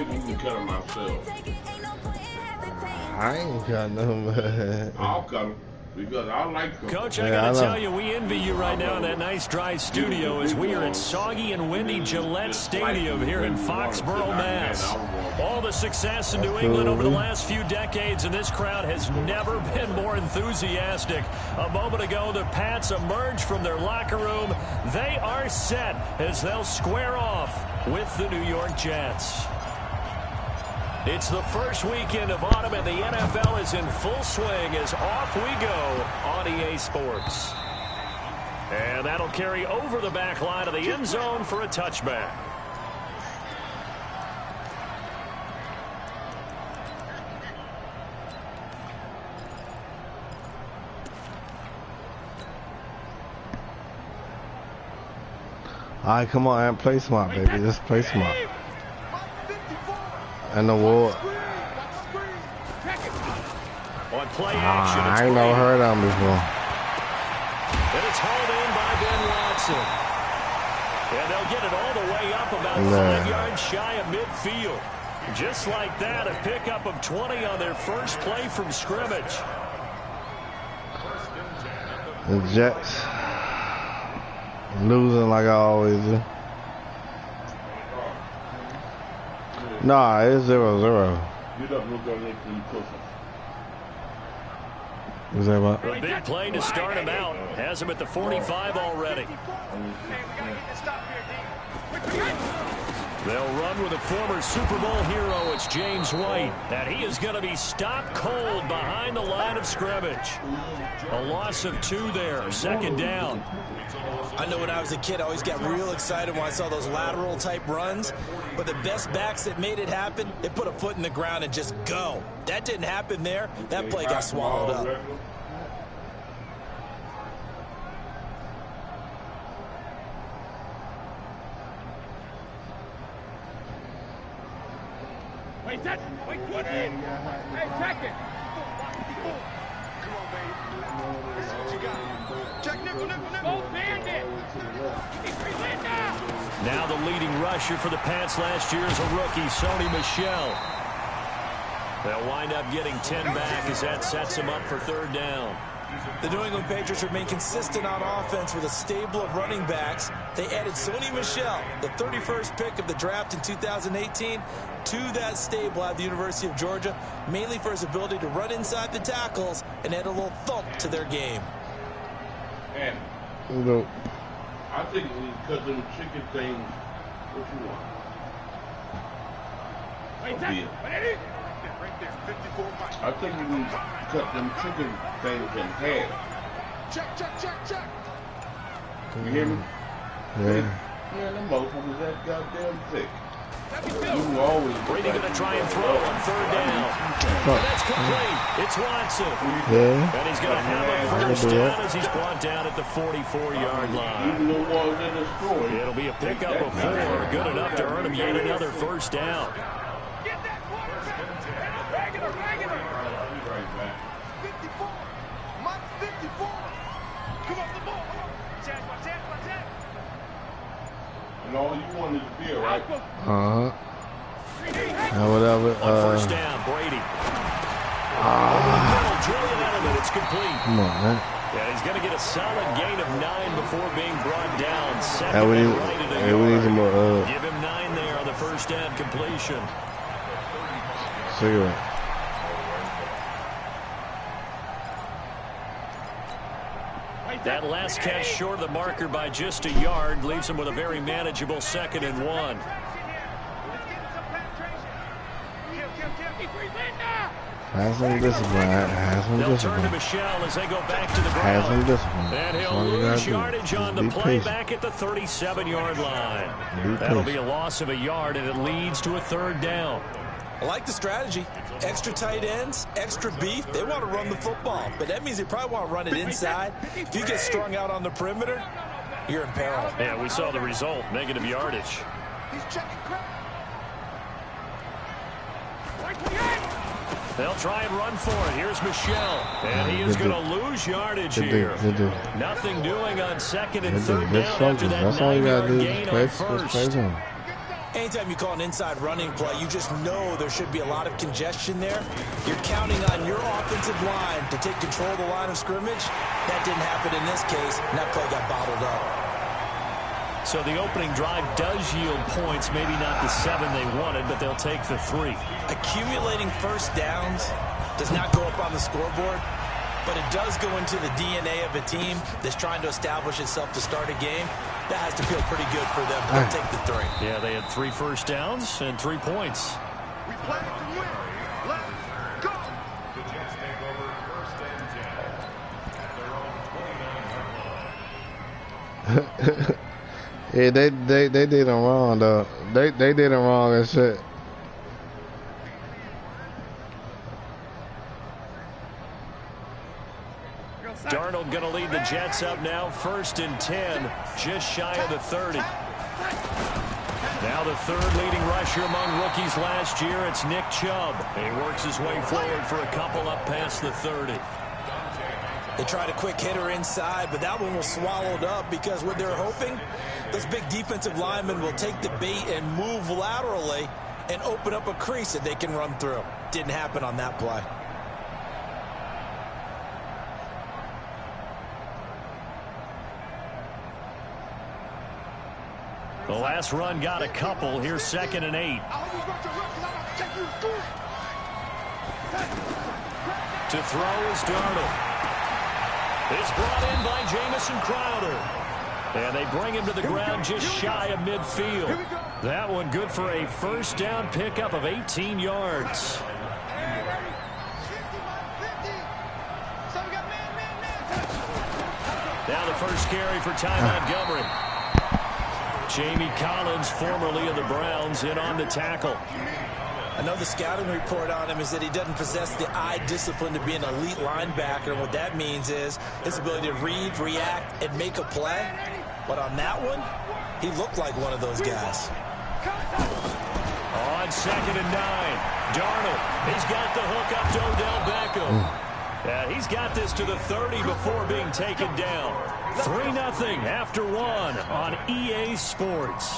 think you can cut them myself. I ain't cut them. I'll cut them. Because I like them. Coach, I got to tell you, we envy you right now in that nice dry studio as we are at soggy and windy Gillette Stadium here in Foxborough, Mass. All the success in New England over the last few decades, and this crowd has never been more enthusiastic. A moment ago, the Pats emerged from their locker room. They are set as they'll square off with the New York Jets. It's the first weekend of autumn, and the NFL is in full swing as off we go on EA Sports. And that'll carry over the back line of the end zone for a touchback. All right, come on, and play smart, baby. Just play smart. And the war. On play action, I ain't never heard of him before. And it's hauled in by Ben Watson. And they'll get it all the way up about 5 yards shy of midfield. Just like that, a pickup of 20 on their first play from scrimmage. The Jets losing like I always do. Nah, it's 0-0. Is that what? A big play to start him out. Has him at the 45 already. They'll run with a former Super Bowl hero. It's James White. And he is going to be stopped cold behind the line of scrimmage. A loss of 2 there. Second down. I know when I was a kid, I always got real excited when I saw those lateral type runs. But the best backs that made it happen, they put a foot in the ground and just go. That didn't happen there. That play got swallowed up. Wait, that. Wait, good in. Hey, check it. Come on, baby. This is what you got. Check nickel. Go bandit. Now the leading rusher for the Pats last year is a rookie, Sony Michel. They'll wind up getting 10 back as that sets them up for third down. The New England Patriots remain consistent on offense with a stable of running backs. They added Sony Michel, the 31st pick of the draft in 2018, to that stable at the University of Georgia, mainly for his ability to run inside the tackles and add a little thump to their game. And I think because of the chicken things, what you want? Wait, that. I think you need to cut them chicken things in half. Check. You hear me? Yeah. Yeah, them motherfuckers that goddamn thick. You always Brady going to try and throw on third down. And that's complete. It's Watson. Yeah. And he's going to have a first down as he's brought down at the 44-yard line. It'll be a pickup of 4. Good enough to earn him yet another first down. Get that regular. 54. Mike 54. Come on, the ball. Watch that. And all you want is beer, right? Now whatever. First down, Brady. Julian Edelman, it's complete. Come on, man. Yeah, he's going to get a solid gain of 9 before being brought down. Hey, we need some more. Give him 9 there on the first down completion. Cigarette. That last catch short of the marker by just a yard leaves him with a very manageable 2nd and 1. Have some discipline. They'll turn to Michel as they go back to the ground. Have some discipline. And he'll lose yardage on the play back at the 37-yard line. That'll be a loss of a yard, and it leads to a third down. I like the strategy. Extra tight ends, extra beef. They want to run the football, but that means they probably want to run it inside. If you get strung out on the perimeter, you're in peril. Yeah, we saw the result, negative yardage. He's checking crap. They'll try and run for it. Here's Michel, and he is going to lose yardage here. Nothing doing on 2nd and 3rd down after that 9-yard gain on first. Anytime you call an inside running play, you just know there should be a lot of congestion there. You're counting on your offensive line to take control of the line of scrimmage. That didn't happen in this case, and that play got bottled up. So the opening drive does yield points, maybe not the 7 they wanted, but they'll take the 3. Accumulating first downs does not go up on the scoreboard, but it does go into the DNA of a team that's trying to establish itself to start a game. That has to feel pretty good for them. They'll take the 3. Yeah, they had 3 first downs and 3 points. We play to win. Let's go. The Jets take over 1st and 10 at their own 29-yard line. Yeah, they did him wrong though. They did him wrong and shit. Darnold going to lead the Jets up now. 1st and 10, just shy of the 30. Now the 3rd leading rusher among rookies last year. It's Nick Chubb. He works his way forward for a couple up past the 30. They tried a quick hitter inside, but that one was swallowed up because what they're hoping, those big defensive linemen will take the bait and move laterally and open up a crease that they can run through. Didn't happen on that play. The last run got a couple. Here's 2nd and 8. To throw is Darnold. It's brought in by Jamison Crowder. And they bring him to the ground just shy of midfield. That one good for a 1st down pickup of 18 yards. Now the first carry for Ty Montgomery. Jamie Collins, formerly of the Browns, in on the tackle. I know the scouting report on him is that he doesn't possess the eye discipline to be an elite linebacker. And what that means is his ability to read, react, and make a play. But on that one, he looked like one of those guys. On 2nd and 9, Darnold. He's got the hook up to Odell Beckham. He's got this to the 30 before being taken down. 3-0 after 1 on EA Sports.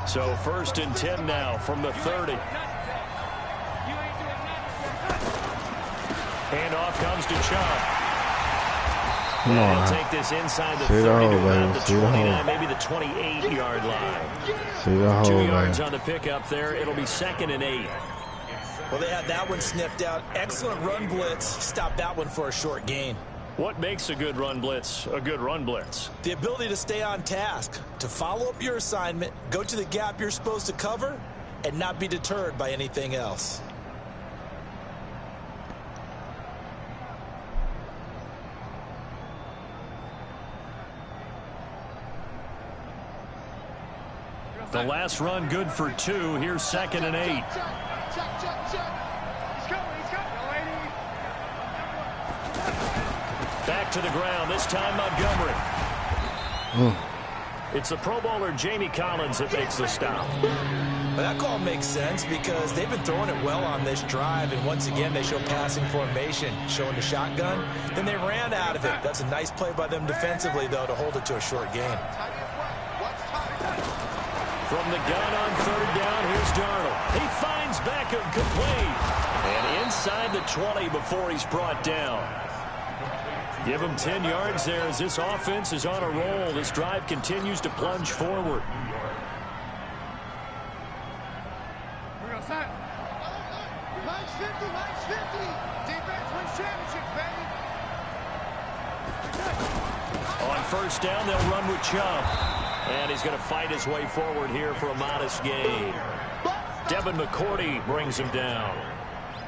So 1st and 10 now from the 30. Handoff comes to Chubb. Come on. He'll take this inside the 30 to around the 29, maybe the 28-yard line. 2 yards on the pickup there. It'll be 2nd and 8. Well, they had that one sniffed out. Excellent run blitz. Stopped that one for a short gain. What makes a good run blitz a good run blitz? The ability to stay on task, to follow up your assignment, go to the gap you're supposed to cover, and not be deterred by anything else. The last run good for 2. Here's 2nd and 8. He's coming, lady. Back to the ground, this time Montgomery. It's the Pro Bowler Jamie Collins that makes the stop. But that call makes sense because they've been throwing it well on this drive, and once again they show passing formation, showing the shotgun. Then they ran out of it. That's a nice play by them defensively, though, to hold it to a short gain. From the gun on 3rd down, here's Darnold. He finds Beckham complete. And inside the 20 before he's brought down. Give him 10 yards there as this offense is on a roll. This drive continues to plunge forward. Mine's 50. Defense wins championships, baby. On 1st down, they'll run with Chubb. And he's going to fight his way forward here for a modest gain. Devin McCourty brings him down.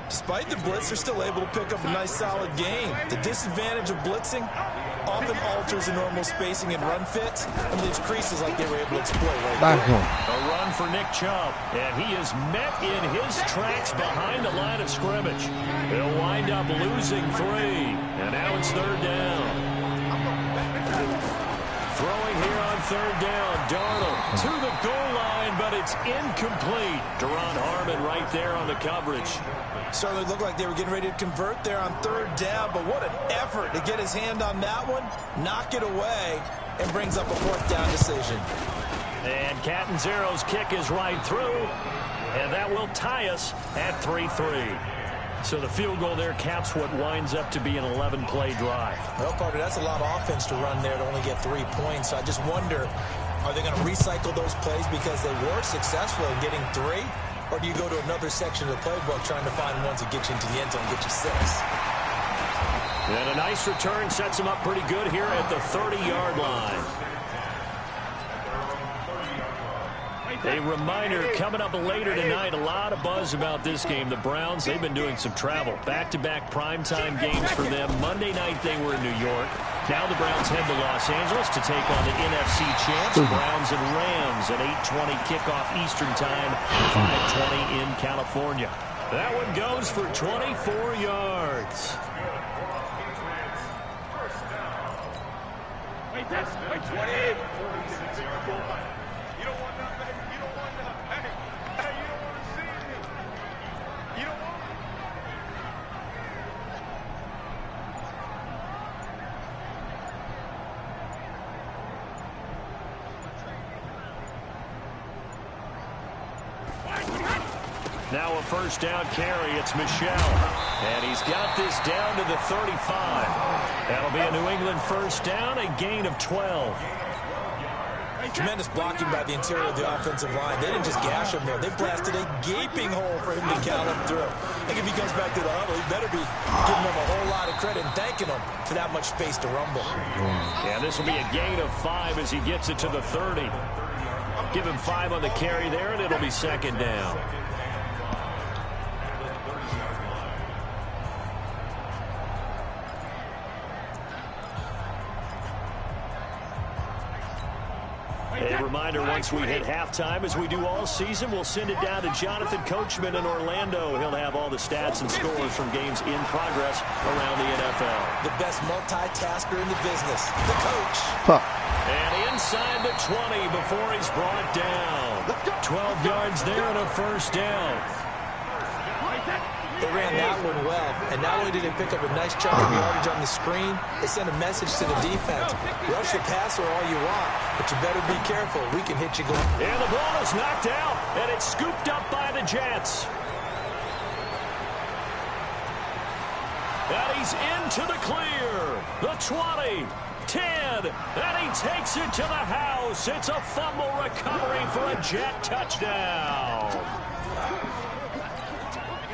Despite the blitz, they're still able to pick up a nice solid gain. The disadvantage of blitzing often alters the normal spacing and run fits and leaves creases like they were able to exploit right there. A run for Nick Chubb, and he is met in his tracks behind the line of scrimmage. He'll wind up losing 3, and now it's 3rd down. Throwing here on third down. Darnold to the goal line, but it's incomplete. Deron Harmon right there on the coverage. Certainly looked like they were getting ready to convert there on third down, but what an effort to get his hand on that one, knock it away, and brings up a fourth down decision. And Catanzaro's kick is right through, and that will tie us at 3-3. So the field goal there caps what winds up to be an 11-play drive. Well, partner, that's a lot of offense to run there to only get 3 points. So I just wonder, are they going to recycle those plays because they were successful in getting 3? Or do you go to another section of the playbook trying to find ones that get you into the end zone and get you 6? And a nice return sets him up pretty good here at the 30-yard line. A reminder, coming up later tonight, a lot of buzz about this game. The Browns, they've been doing some travel. Back-to-back primetime games for them. Monday night they were in New York. Now the Browns head to Los Angeles to take on the NFC champs, Browns and Rams, at 8:20 kickoff Eastern time, 5:20 in California. That one goes for 24 yards. Wait, that's 20. You don't want nothing. You don't want nothing. Hey, you don't want to see me. You don't want Now a first down carry. It's Michel. And he's got this down to the 35. That'll be a New England first down, a gain of 12. Tremendous blocking by the interior of the offensive line. They didn't just gash him there. They blasted a gaping hole for him to gallop through. I think if he comes back to the huddle, he better be giving them a whole lot of credit and thanking them for that much space to rumble. Yeah, this will be a gain of 5 as he gets it to the 30. Give him 5 on the carry there, and it'll be second down. A reminder, once we hit halftime, as we do all season, we'll send it down to Jonathan Coachman in Orlando. He'll have all the stats and scores from games in progress around the NFL. The best multitasker in the business, the coach. And inside the 20 before he's brought down. 12 yards there and a first down. They ran that one well, and not only did they pick up a nice chunk of yardage on the screen, they sent a message to the defense. Rush the passer all you want, but you better be careful. We can hit you going. And the ball is knocked out, and it's scooped up by the Jets. And he's into the clear. The 20, 10, and he takes it to the house. It's a fumble recovery for a Jet touchdown.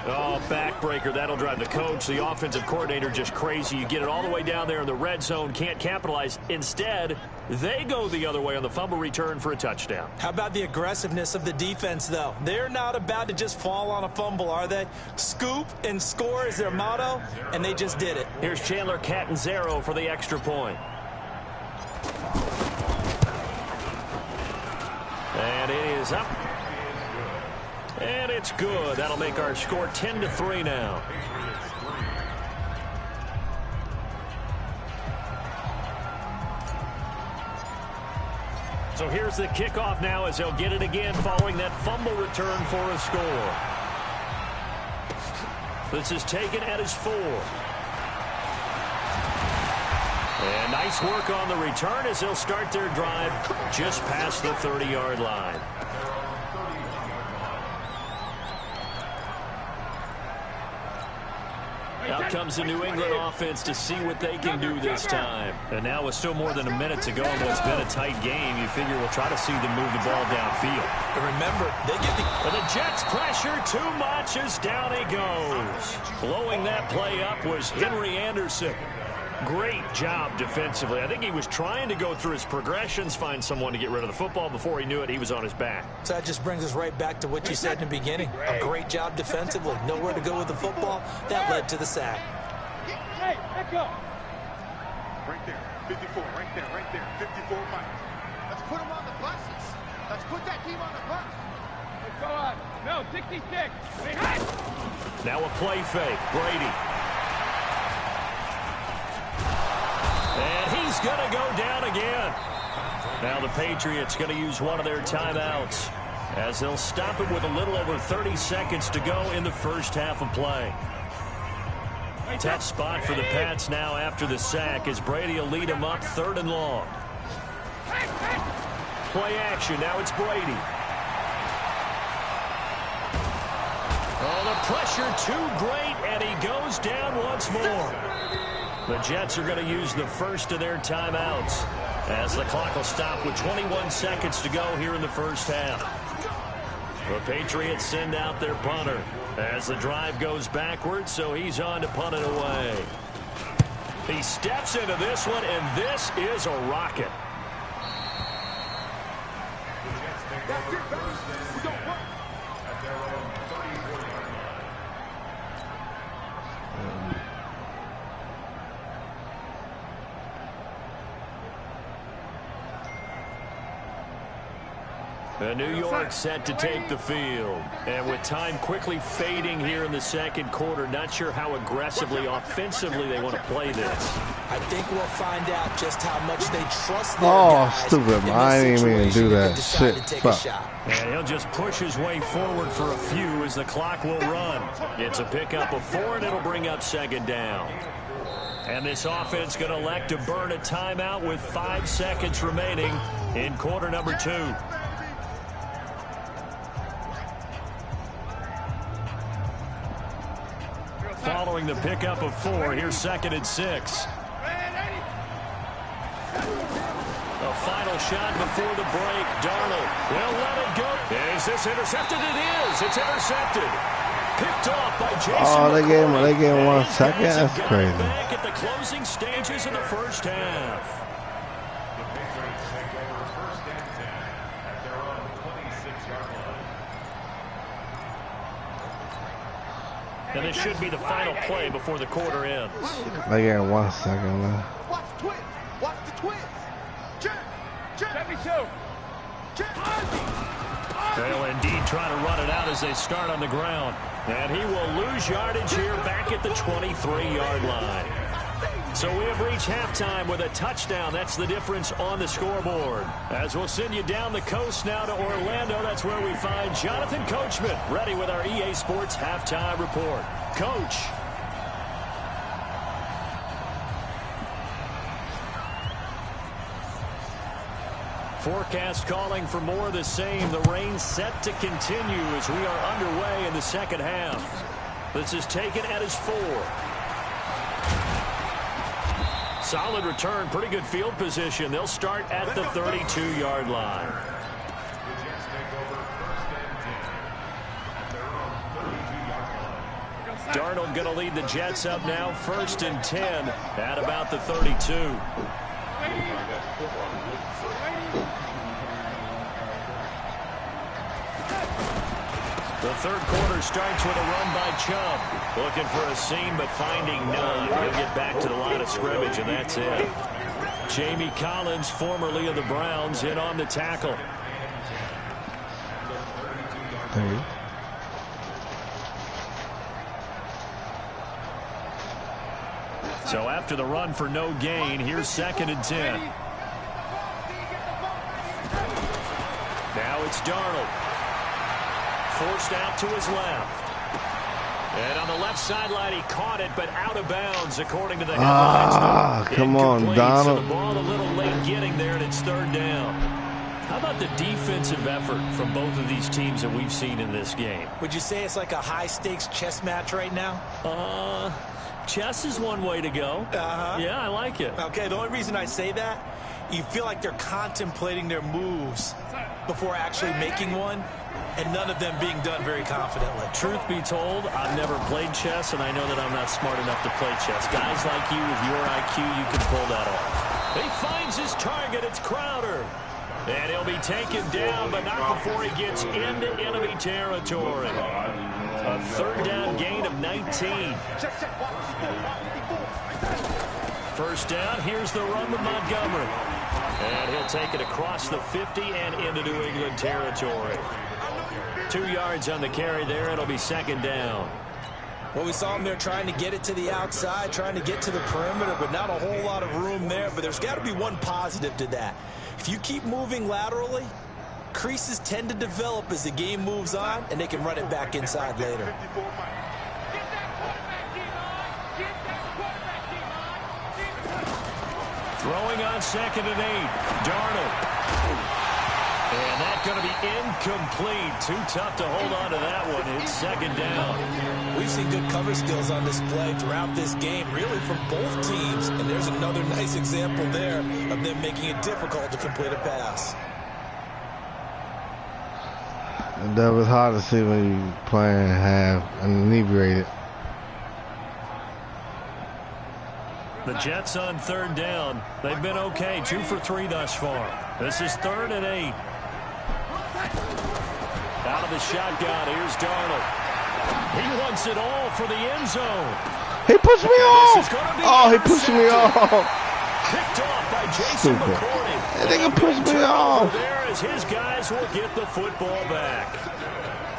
Oh, backbreaker. That'll drive the coach, the offensive coordinator, just crazy. You get it all the way down there in the red zone, can't capitalize. Instead, they go the other way on the fumble return for a touchdown. How about the aggressiveness of the defense, though? They're not about to just fall on a fumble, are they? Scoop and score is their motto, and they just did it. Here's Chandler Catanzaro for the extra point. And it is up. And it's good. That'll make our score 10-3 now. So here's the kickoff now as they'll get it again following that fumble return for a score. This is taken at his 4. And nice work on the return as they'll start their drive just past the 30-yard line. Out comes the New England offense to see what they can do this time. And now with still more than a minute to go in what's been a tight game, you figure we'll try to see them move the ball downfield. And remember, they get the Jets pressure too much as down he goes. Blowing that play up was Henry Anderson. Great job defensively. I think he was trying to go through his progressions, find someone to get rid of the football. Before he knew it, he was on his back. So that just brings us right back to what you said in the beginning. A great job defensively. Nowhere to go with the football. That led to the sack. Hey, let go. Right there. 54. Right there. 54 Mike. Let's put him on the buses. Let's put that team on the bus. Let's go on. No, 66. Now a play fake. Brady. And he's going to go down again. Now the Patriots going to use one of their timeouts as they'll stop it with a little over 30 seconds to go in the first half of play. Tough spot for the Pats now after the sack as Brady will lead them up 3rd and long. Play action. Now it's Brady. Oh, the pressure too great, and he goes down once more. The Jets are going to use the first of their timeouts as the clock will stop with 21 seconds to go here in the first half. The Patriots send out their punter as the drive goes backwards, so he's on to punt it away. He steps into this one, and this is a rocket. That's it, baby. We don't work. At their own 34-yard line. The New York set to take the field. And with time quickly fading here in the second quarter, not sure how aggressively, offensively they want to play this. I think we'll find out just how much they trust their guys. Oh, stupid. I didn't even do that. Shit. Fuck. And he'll just push his way forward for a few as the clock will run. It's a pickup of 4, and it'll bring up 2nd down. And this offense going to elect to burn a timeout with 5 seconds remaining in quarter number 2. Following the pickup of 4, here's 2nd and 6. A final shot before the break. Darnold will let it go. Is this intercepted? It is. It's intercepted. Picked off by Jason. Oh, they gave him 1 second? That's crazy. Back at the closing stages of the first half. The Patriots take over 1st and 10 at their own 26-yard line. And this should be the final play before the quarter ends. They gave him 1 second left. Watch the twins. Watch the twins. Check. Let me show. Check. They'll indeed try to run it out as they start on the ground. And he will lose yardage here back at the 23-yard line. So we have reached halftime with a touchdown. That's the difference on the scoreboard. As we'll send you down the coast now to Orlando, that's where we find Jonathan Coachman ready with our EA Sports halftime report. Coach. Forecast calling for more of the same. The rain set to continue as we are underway in the second half. This is taken at his 4. Solid return, pretty good field position. They'll start at the 32-yard line. The Jets take over 1st and 10 at their own 32-yard line. Darnold going to lead the Jets up now, 1st and 10 at about the 32. The third quarter starts with a run by Chubb. Looking for a seam, but finding none. He'll get back to the line of scrimmage, and that's it. Jamie Collins, formerly of the Browns, in on the tackle. So after the run for no gain, here's 2nd and 10. Now it's Darnold. Forced out to his left. And on the left sideline, he caught it, but out of bounds, according to the headlines. Come on, Donald. So the ball a little late getting there, and it's 3rd down. How about the defensive effort from both of these teams that we've seen in this game? Would you say it's like a high-stakes chess match right now? Chess is one way to go. Yeah, I like it. Okay, the only reason I say that, you feel like they're contemplating their moves before actually making one, and none of them being done very confidently. Truth be told, I've never played chess, and I know that I'm not smart enough to play chess. Guys like you with your IQ, you can pull that off. He finds his target. It's Crowder. And he'll be taken down, but not before he gets into enemy territory. A 3rd down gain of 19. First down, here's the run with Montgomery. And he'll take it across the 50 and into New England territory. 2 yards on the carry there. It'll be 2nd down. Well, we saw him there trying to get it to the outside, trying to get to the perimeter, but not a whole lot of room there. But there's got to be one positive to that. If you keep moving laterally, creases tend to develop as the game moves on, and they can run it back inside later. Throwing on 2nd and 8. Darnold. And that's going to be incomplete. Too tough to hold on to that one. It's 2nd down. We've seen good cover skills on display throughout this game, really from both teams. And there's another nice example there of them making it difficult to complete a pass. And that was hard to see when you playing half and inebriated. The Jets on 3rd down. They've been okay. 2 for 3 thus far. This is 3rd and 8. Out of the shotgun. Here's Darnold. He wants it all for the end zone. He pushed me off. Oh, he pushed me off. Picked off by Jason McCourty. That nigga pushed me off. There as his guys will get the football back.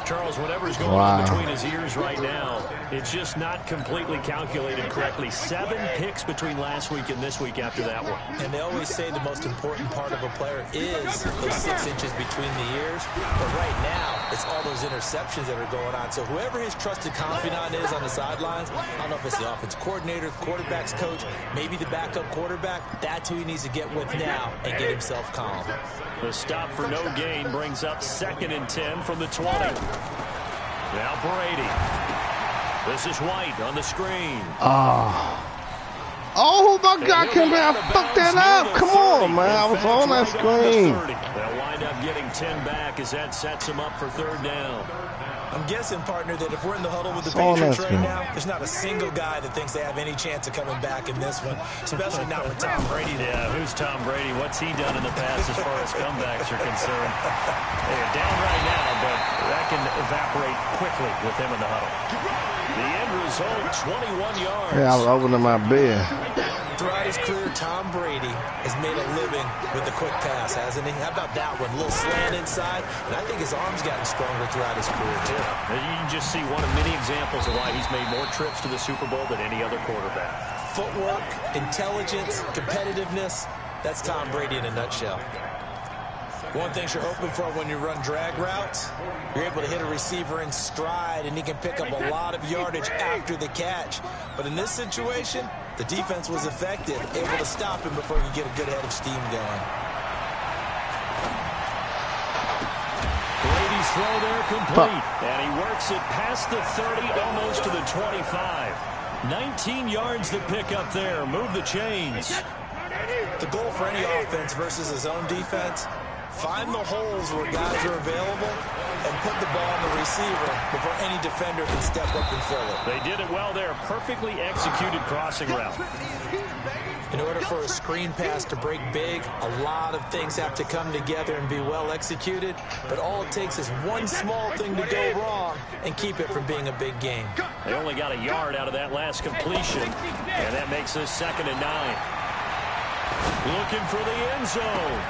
Charles, whatever's going on between his ears right now, it's just not completely calculated correctly. 7 picks between last week and this week after that one. And they always say the most important part of a player is those 6 inches between the ears. But right now, it's all those interceptions that are going on. So whoever his trusted confidant is on the sidelines, I don't know if it's the offense coordinator, the quarterback's coach, maybe the backup quarterback, that's who he needs to get with now and get himself calm. The stop for no gain brings up 2nd and 10 from the 20. Now Brady. This is White on the screen. Oh my God, can I fuck that up? Come on, man. I was on that screen. They'll wind up getting 10 back as that sets them up for 3rd down. I'm guessing, partner, that if we're in the huddle with the Patriots right now, there's not a single guy that thinks they have any chance of coming back in this one, especially not with Tom Brady. Yeah, who's Tom Brady? What's he done in the past as far as comebacks are concerned? They're down right now, but that can evaporate quickly with him in the huddle. The end result, 21 yards. Yeah, I was opening my bed. Throughout his career, Tom Brady has made a living with the quick pass, hasn't he? How about that one? A little slant inside, and I think his arm's gotten stronger throughout his career, too. You can just see one of many examples of why he's made more trips to the Super Bowl than any other quarterback. Footwork, intelligence, competitiveness, that's Tom Brady in a nutshell. One thing you're hoping for when you run drag routes, you're able to hit a receiver in stride, and he can pick up a lot of yardage after the catch. But in this situation, the defense was effective, able to stop him before he could get a good head of steam going. Brady's throw there complete, and he works it past the 30, almost to the 25. 19 yards to pick up there. Move the chains. The goal for any offense versus his own defense, find the holes where guys are available and put the ball on the receiver before any defender can step up and fill it. They did it well there. Perfectly executed crossing route. In order for a screen pass to break big, a lot of things have to come together and be well executed, but all it takes is one small thing to go wrong and keep it from being a big game. They only got a yard out of that last completion, and that makes this 2nd and 9. Looking for the end zone.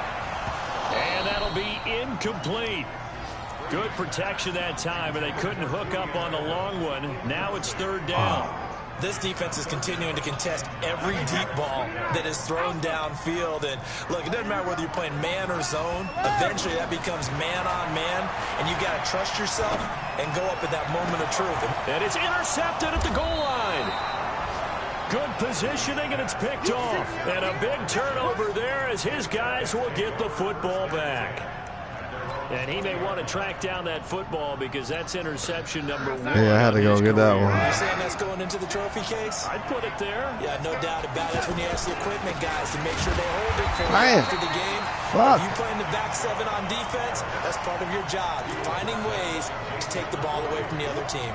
And that'll be incomplete. Good protection that time, and they couldn't hook up on the long one. Now it's 3rd down. This defense is continuing to contest every deep ball that is thrown downfield. And look, it doesn't matter whether you're playing man or zone. Eventually that becomes man on man, and you've got to trust yourself and go up at that moment of truth. And it's intercepted at the goal line. Good positioning, and it's picked off. And a big turnover there as his guys will get the football back. And he may want to track down that football because that's interception number 1. Yeah, I had to go get that one. You're saying that's going into the trophy case? I'd put it there. Yeah, no doubt about it. That's when you ask the equipment guys to make sure they hold it for you after the game. If you play in the back 7 on defense, that's part of your job, finding ways to take the ball away from the other team.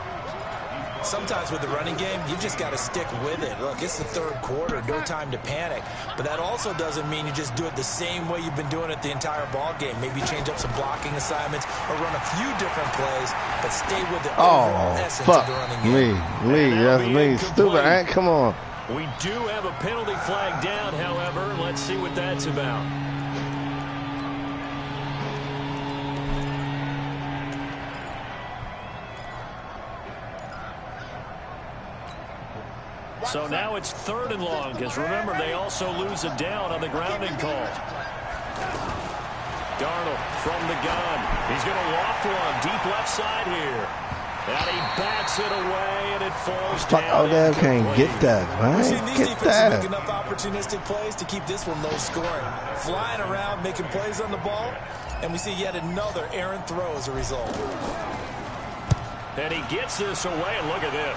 Sometimes with the running game, you've just got to stick with it. Look, it's the 3rd quarter, no time to panic. But that also doesn't mean you just do it the same way you've been doing it the entire ball game. Maybe change up some blocking assignments or run a few different plays, but stay with the overall essence of the running game. That's me. Stupid Ant, come on. We do have a penalty flag down, however. Let's see what that's about. So now it's 3rd and long, because remember, they also lose a down on the grounding call. Darnold from the gun. He's going to loft one deep left side here. And he bats it away, and it falls down. Odell can't get that, man. These defenses make enough opportunistic plays to keep this one low scoring. Flying around, making plays on the ball, and we see yet another errant throw as a result. And he gets this away, and look at this.